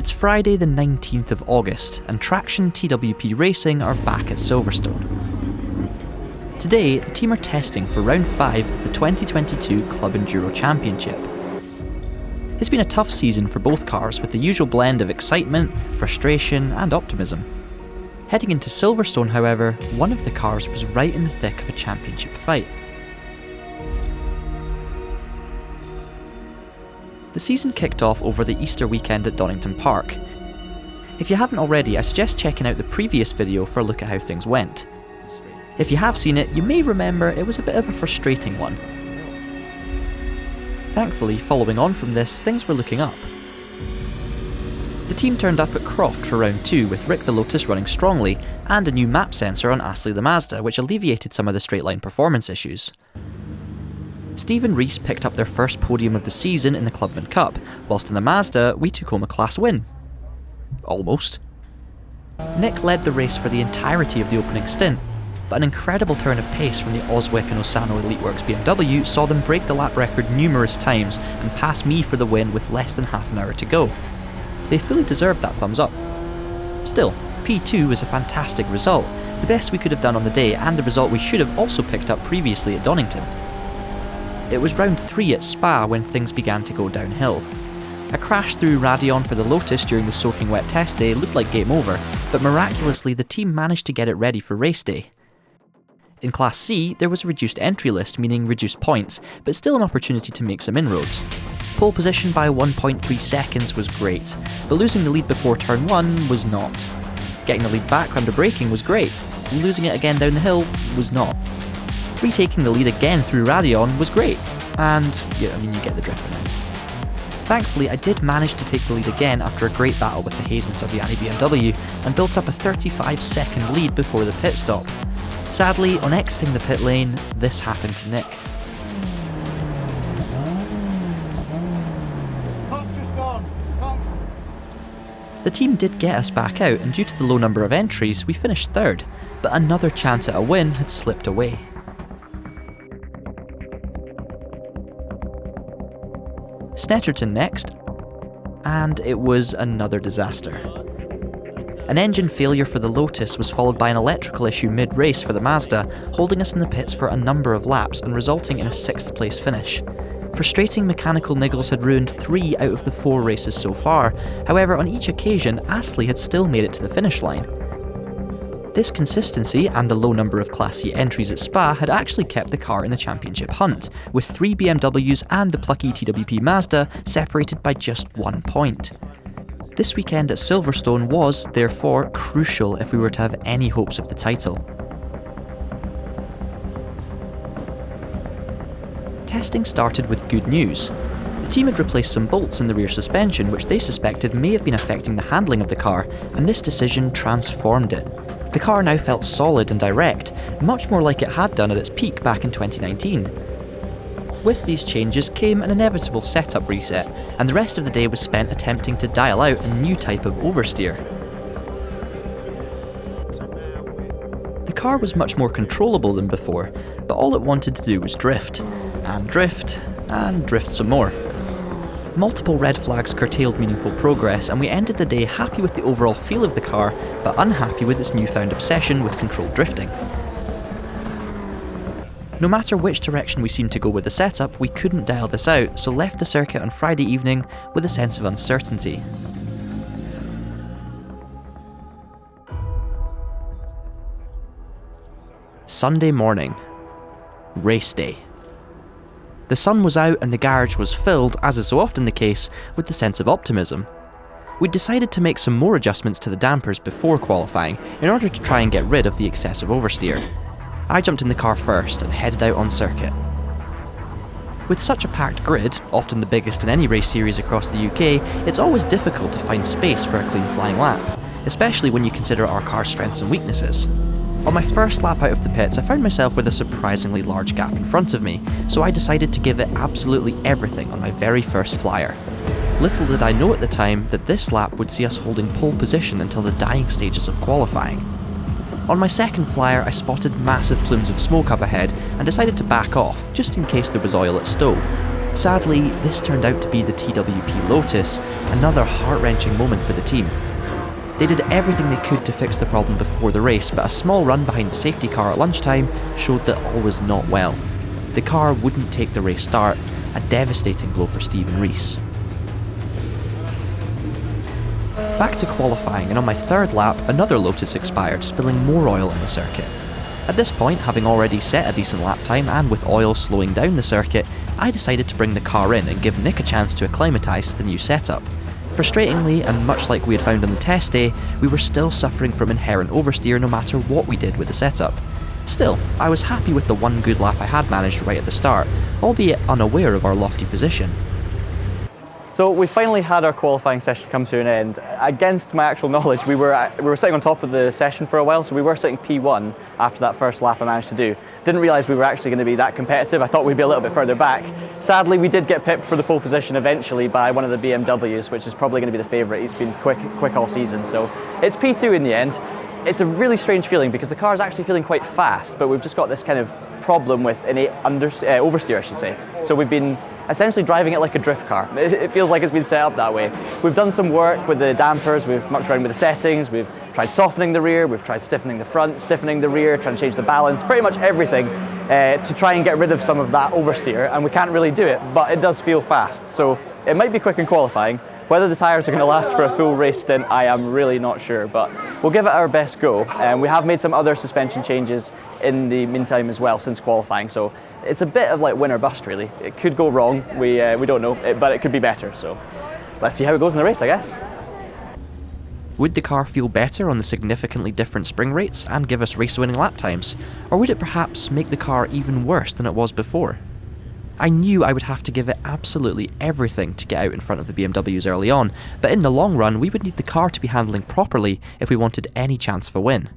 It's Friday the 19th of August, and Traxion TWP Racing are back at Silverstone. Today, the team are testing for round 5 of the 2022 Club Enduro Championship. It's been a tough season for both cars, with the usual blend of excitement, frustration and optimism. Heading into Silverstone, however, one of the cars was right in the thick of a championship fight. The season kicked off over the Easter weekend at Donington Park. If you haven't already, I suggest checking out the previous video for a look at how things went. If you have seen it, you may remember it was a bit of a frustrating one. Thankfully, following on from this, things were looking up. The team turned up at Croft for round 2 with Rick the Lotus running strongly, and a new map sensor on Astley the Mazda, which alleviated some of the straight line performance issues. Steve and Reese picked up their first podium of the season in the Clubman Cup, whilst in the Mazda we took home a class win. Almost. Nick led the race for the entirety of the opening stint, but an incredible turn of pace from the Oswick and Osano EliteWorks BMW saw them break the lap record numerous times and pass me for the win with less than half an hour to go. They fully deserved that thumbs up. Still, P2 was a fantastic result, the best we could have done on the day and the result we should have also picked up previously at Donington. It was round 3 at Spa when things began to go downhill. A crash through Radeon for the Lotus during the soaking wet test day looked like game over, but miraculously the team managed to get it ready for race day. In Class C, there was a reduced entry list, meaning reduced points, but still an opportunity to make some inroads. Pole position by 1.3 seconds was great, but losing the lead before turn 1 was not. Getting the lead back under braking was great, losing it again down the hill was not. Retaking the lead again through Radeon was great, and you get the drift now. Thankfully, I did manage to take the lead again after a great battle with the Hayes and Saviani BMW, and built up a 35-second lead before the pit stop. Sadly, on exiting the pit lane, this happened to Nick. The team did get us back out, and due to the low number of entries, we finished third, but another chance at a win had slipped away. Snetterton next, and it was another disaster. An engine failure for the Lotus was followed by an electrical issue mid-race for the Mazda, holding us in the pits for a number of laps and resulting in a 6th place finish. Frustrating mechanical niggles had ruined 3 out of the 4 races so far, however on each occasion Astley had still made it to the finish line. This consistency and the low number of Class C entries at Spa had actually kept the car in the championship hunt, with 3 BMWs and the plucky TWP Mazda separated by just 1 point. This weekend at Silverstone was, therefore, crucial if we were to have any hopes of the title. Testing started with good news. The team had replaced some bolts in the rear suspension which they suspected may have been affecting the handling of the car, and this decision transformed it. The car now felt solid and direct, much more like it had done at its peak back in 2019. With these changes came an inevitable setup reset, and the rest of the day was spent attempting to dial out a new type of oversteer. The car was much more controllable than before, but all it wanted to do was drift, and drift, and drift some more. Multiple red flags curtailed meaningful progress, and we ended the day happy with the overall feel of the car, but unhappy with its newfound obsession with controlled drifting. No matter which direction we seemed to go with the setup, we couldn't dial this out, so left the circuit on Friday evening with a sense of uncertainty. Sunday morning. Race day. The sun was out and the garage was filled, as is so often the case, with the sense of optimism. We decided to make some more adjustments to the dampers before qualifying in order to try and get rid of the excessive oversteer. I jumped in the car first and headed out on circuit. With such a packed grid, often the biggest in any race series across the UK, it's always difficult to find space for a clean flying lap, especially when you consider our car's strengths and weaknesses. On my first lap out of the pits, I found myself with a surprisingly large gap in front of me, so I decided to give it absolutely everything on my very first flyer. Little did I know at the time that this lap would see us holding pole position until the dying stages of qualifying. On my second flyer, I spotted massive plumes of smoke up ahead and decided to back off, just in case there was oil at stow. Sadly, this turned out to be the TWP Lotus, another heart-wrenching moment for the team. They did everything they could to fix the problem before the race, but a small run behind the safety car at lunchtime showed that all was not well. The car wouldn't take the race start, a devastating blow for Stephen Rees. Back to qualifying, and on my third lap, another Lotus expired, spilling more oil on the circuit. At this point, having already set a decent lap time and with oil slowing down the circuit, I decided to bring the car in and give Nick a chance to acclimatise to the new setup. Frustratingly, and much like we had found on the test day, we were still suffering from inherent oversteer no matter what we did with the setup. Still, I was happy with the one good lap I had managed right at the start, albeit unaware of our lofty position. So we finally had our qualifying session come to an end. Against my actual knowledge, we were sitting on top of the session for a while, so we were sitting P1 after that first lap I managed to do. Didn't realise we were actually going to be that competitive. I thought we'd be a little bit further back. Sadly, we did get pipped for the pole position eventually by one of the BMWs, which is probably going to be the favourite. He's been quick all season, so it's P2 in the end. It's a really strange feeling because the car is actually feeling quite fast, but we've just got this kind of problem with innate oversteer, I should say. So we've been essentially driving it like a drift car. It feels like it's been set up that way. We've done some work with the dampers, we've mucked around with the settings, we've tried softening the rear, we've tried stiffening the front, stiffening the rear, trying to change the balance, pretty much everything to try and get rid of some of that oversteer, and we can't really do it, but it does feel fast. So it might be quick in qualifying. Whether the tyres are going to last for a full race stint, I am really not sure, but we'll give it our best go. We have made some other suspension changes in the meantime as well since qualifying, so it's a bit of like win or bust really. It could go wrong, we don't know, but it could be better, so let's see how it goes in the race, I guess. Would the car feel better on the significantly different spring rates and give us race-winning lap times, or would it perhaps make the car even worse than it was before? I knew I would have to give it absolutely everything to get out in front of the BMWs early on, but in the long run we would need the car to be handling properly if we wanted any chance of a win.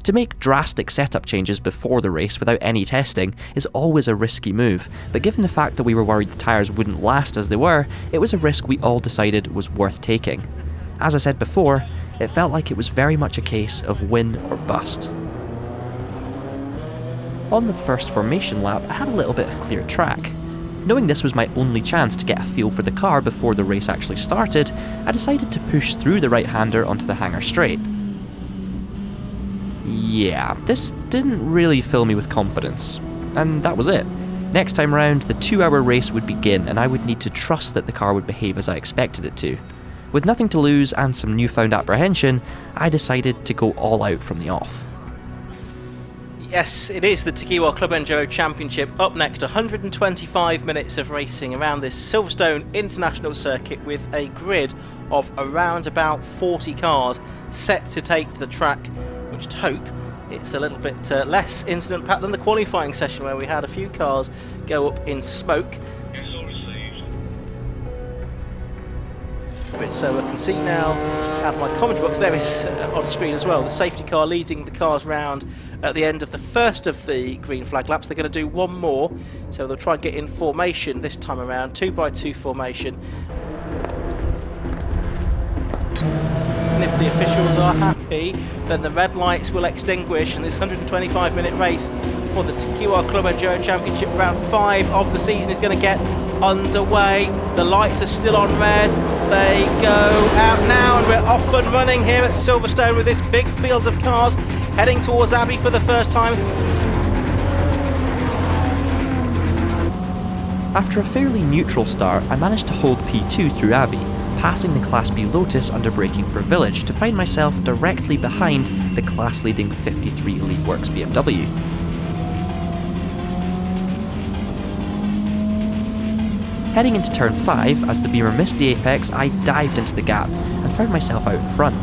To make drastic setup changes before the race without any testing is always a risky move, but given the fact that we were worried the tyres wouldn't last as they were, it was a risk we all decided was worth taking. As I said before, it felt like it was very much a case of win or bust. On the first formation lap, I had a little bit of clear track. Knowing this was my only chance to get a feel for the car before the race actually started, I decided to push through the right-hander onto the hangar straight. Yeah, this didn't really fill me with confidence, and that was it. Next time round, the 2-hour race would begin and I would need to trust that the car would behave as I expected it to. With nothing to lose and some newfound apprehension, I decided to go all out from the off. Yes, it is the Tequila Club Enduro Championship. Up next, 125 minutes of racing around this Silverstone International Circuit with a grid of around about 40 cars set to take to the track, which to hope it's a little bit less incident-packed than the qualifying session where we had a few cars go up in smoke. So I can see now out of my commentary box there is on screen as well the safety car leading the cars round at the end of the first of the green flag laps. They're going to do one more, so they'll try and get in formation this time around, 2x2 formation. And if the officials are happy, then the red lights will extinguish and this 125-minute race for the Tequila Club Enduro Championship round 5 of the season is going to get underway. The lights are still on red. They go out now and we're off and running here at Silverstone with this big field of cars heading towards Abbey for the first time. After a fairly neutral start, I managed to hold P2 through Abbey, passing the Class B Lotus under braking for Village to find myself directly behind the class-leading 53 Elite Works BMW. Heading into turn 5, as the Beamer missed the apex, I dived into the gap and found myself out in front.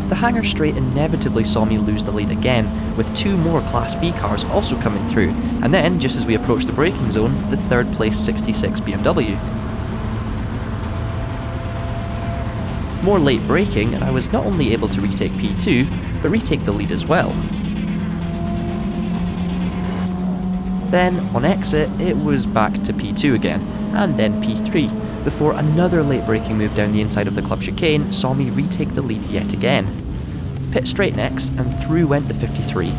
The hangar straight inevitably saw me lose the lead again, with 2 more Class B cars also coming through, and then, just as we approached the braking zone, the third place 66 BMW. More late braking, and I was not only able to retake P2, but retake the lead as well. Then, on exit, it was back to P2 again, and then P3, before another late braking move down the inside of the club chicane saw me retake the lead yet again. Pit straight next, and through went the 53,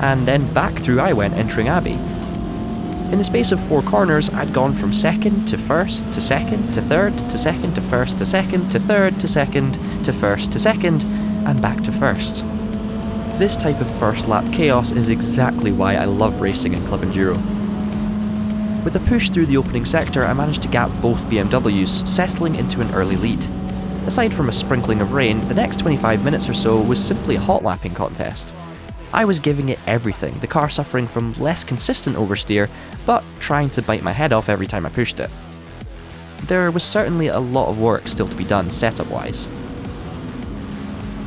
and then back through I went, entering Abbey. In the space of 4 corners, I'd gone from second to first to second to third to second to first to second to third to second to first to second, and back to first. This type of first lap chaos is exactly why I love racing in Club Enduro. With a push through the opening sector, I managed to gap both BMWs, settling into an early lead. Aside from a sprinkling of rain, the next 25 minutes or so was simply a hot lapping contest. I was giving it everything, the car suffering from less consistent oversteer, but trying to bite my head off every time I pushed it. There was certainly a lot of work still to be done setup-wise.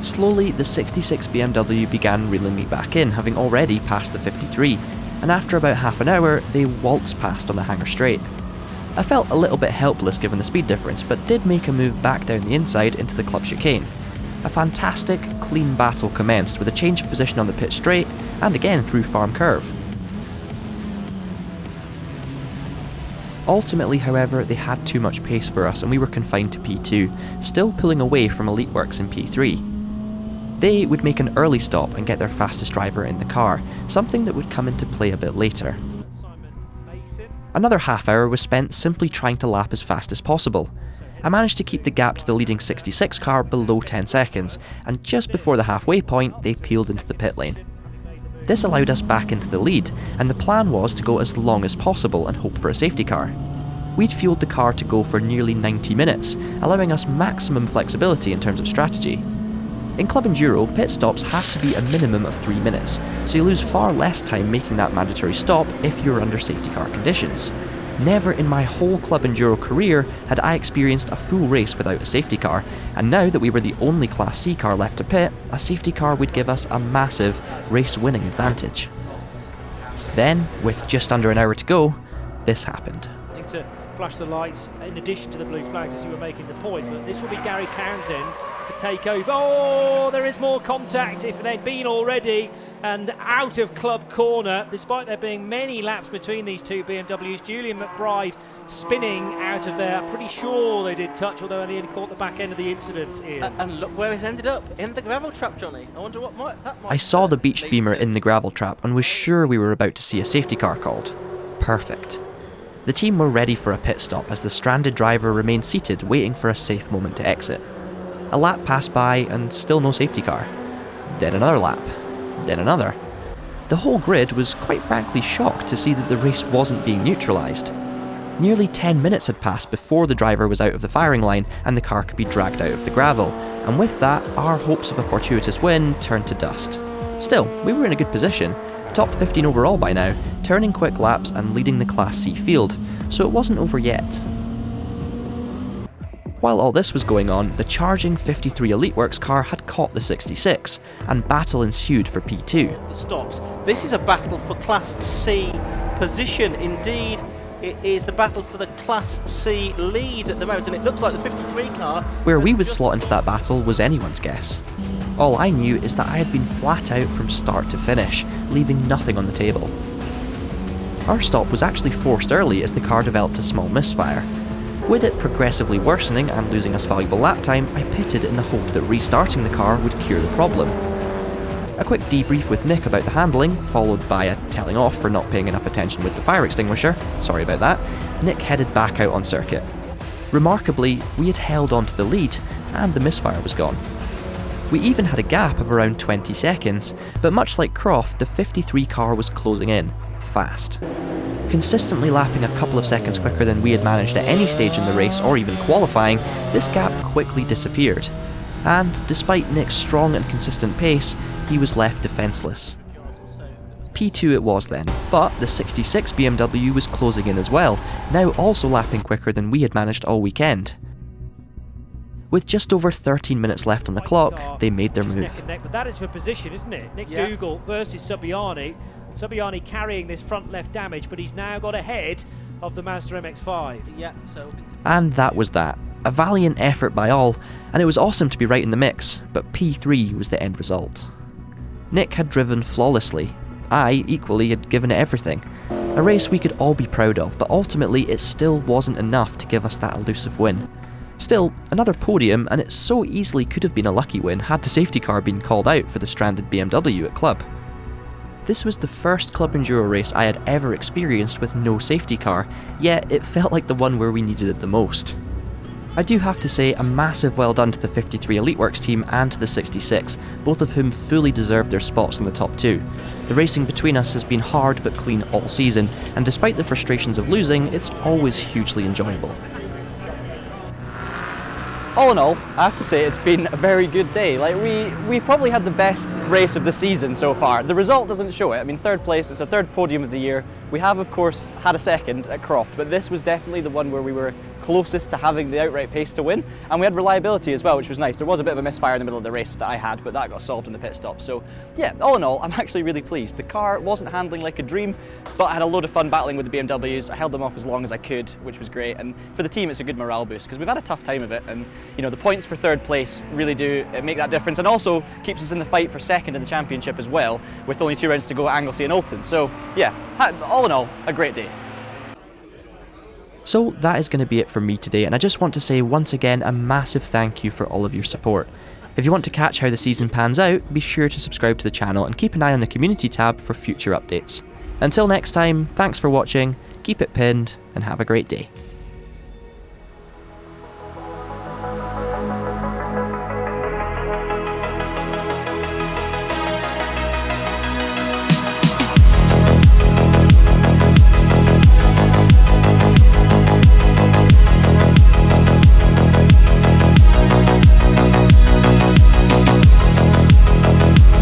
Slowly, the 66 BMW began reeling me back in, having already passed the 53, and after about half an hour, they waltzed past on the hanger straight. I felt a little bit helpless given the speed difference, but did make a move back down the inside into the club chicane. A fantastic, clean battle commenced with a change of position on the pit straight, and again through Farm Curve. Ultimately, however, they had too much pace for us and we were confined to P2, still pulling away from Elite Works in P3. They would make an early stop and get their fastest driver in the car, something that would come into play a bit later. Another half hour was spent simply trying to lap as fast as possible. I managed to keep the gap to the leading 66 car below 10 seconds, and just before the halfway point, they peeled into the pit lane. This allowed us back into the lead, and the plan was to go as long as possible and hope for a safety car. We'd fueled the car to go for nearly 90 minutes, allowing us maximum flexibility in terms of strategy. In Club Enduro, pit stops have to be a minimum of 3 minutes, so you lose far less time making that mandatory stop if you're under safety car conditions. Never in my whole Club Enduro career had I experienced a full race without a safety car, and now that we were the only Class C car left to pit, a safety car would give us a massive race-winning advantage. Then, with just under an hour to go, this happened. To flash the lights in addition to the blue flags as you were making the point, but this will be Gary Townsend to take over. Oh, there is more contact if they'd been already, and out of club corner, despite there being many laps between these two BMWs. Julian McBride spinning out of there. Pretty sure they did touch, although only caught the back end of the incident. And look where it's ended up, in the gravel trap, Johnny. I wonder what that might I saw the beach lead beamer to. in the gravel trap and was sure we were about to see a safety car called. Perfect. The team were ready for a pit stop as the stranded driver remained seated waiting for a safe moment to exit. A lap passed by and still no safety car. Then another lap. Then another. The whole grid was quite frankly shocked to see that the race wasn't being neutralised. Nearly 10 minutes had passed before the driver was out of the firing line and the car could be dragged out of the gravel, and with that, our hopes of a fortuitous win turned to dust. Still, we were in a good position, top 15 overall by now, turning quick laps and leading the Class C field, so it wasn't over yet. While all this was going on, the charging 53 Elite Works car had caught the 66, and battle ensued for P2. The stops. This is a battle for Class C position. Indeed, it is the battle for the Class C lead at the moment, and it looks like the 53 car... Where we would slot into that battle was anyone's guess. All I knew is that I had been flat out from start to finish, leaving nothing on the table. Our stop was actually forced early as the car developed a small misfire. With it progressively worsening and losing us valuable lap time, I pitted in the hope that restarting the car would cure the problem. A quick debrief with Nick about the handling, followed by a telling off for not paying enough attention with the fire extinguisher, sorry about that, Nick headed back out on circuit. Remarkably, we had held on to the lead, and the misfire was gone. We even had a gap of around 20 seconds, but much like Croft, the 53 car was closing in, fast. Consistently lapping a couple of seconds quicker than we had managed at any stage in the race or even qualifying, this gap quickly disappeared. And despite Nick's strong and consistent pace, he was left defenceless. P2 it was then, but the 66 BMW was closing in as well, now also lapping quicker than we had managed all weekend. With just over 13 minutes left on the clock, they made their move. Neck and neck, but that is for position, isn't it? Nick Dougal versus Subiani. Subiani carrying this front left damage, but he's now got ahead of the Mazda MX-5. Yeah, and that was that. A valiant effort by all, and it was awesome to be right in the mix, but P3 was the end result. Nick had driven flawlessly. I, equally, had given it everything. A race we could all be proud of, but ultimately it still wasn't enough to give us that elusive win. Still, another podium, and it so easily could have been a lucky win had the safety car been called out for the stranded BMW at Club. This was the first Club Enduro race I had ever experienced with no safety car, yet it felt like the one where we needed it the most. I do have to say a massive well done to the 53 EliteWorks team and to the 66, both of whom fully deserved their spots in the top 2. The racing between us has been hard but clean all season, and despite the frustrations of losing, it's always hugely enjoyable. All in all, I have to say it's been a very good day. Like we probably had the best race of the season so far. The result doesn't show it. I mean, 3rd place, it's our 3rd podium of the year. We have, of course, had a 2nd at Croft, but this was definitely the one where we were closest to having the outright pace to win, and we had reliability as well, which was nice. There was a bit of a misfire in the middle of the race that I had, but that got solved in the pit stop. So yeah, all in all, I'm actually really pleased. The car wasn't handling like a dream, but I had a load of fun battling with the BMWs. I held them off as long as I could, which was great, and for the team it's a good morale boost because we've had a tough time of it, and you know, the points for 3rd place really do make that difference, and also keeps us in the fight for 2nd in the championship as well, with only 2 rounds to go at Anglesey and Oulton. So yeah, all in all, a great day. So that is going to be it from me today, and I just want to say once again a massive thank you for all of your support. If you want to catch how the season pans out, be sure to subscribe to the channel and keep an eye on the community tab for future updates. Until next time, thanks for watching, keep it pinned, and have a great day.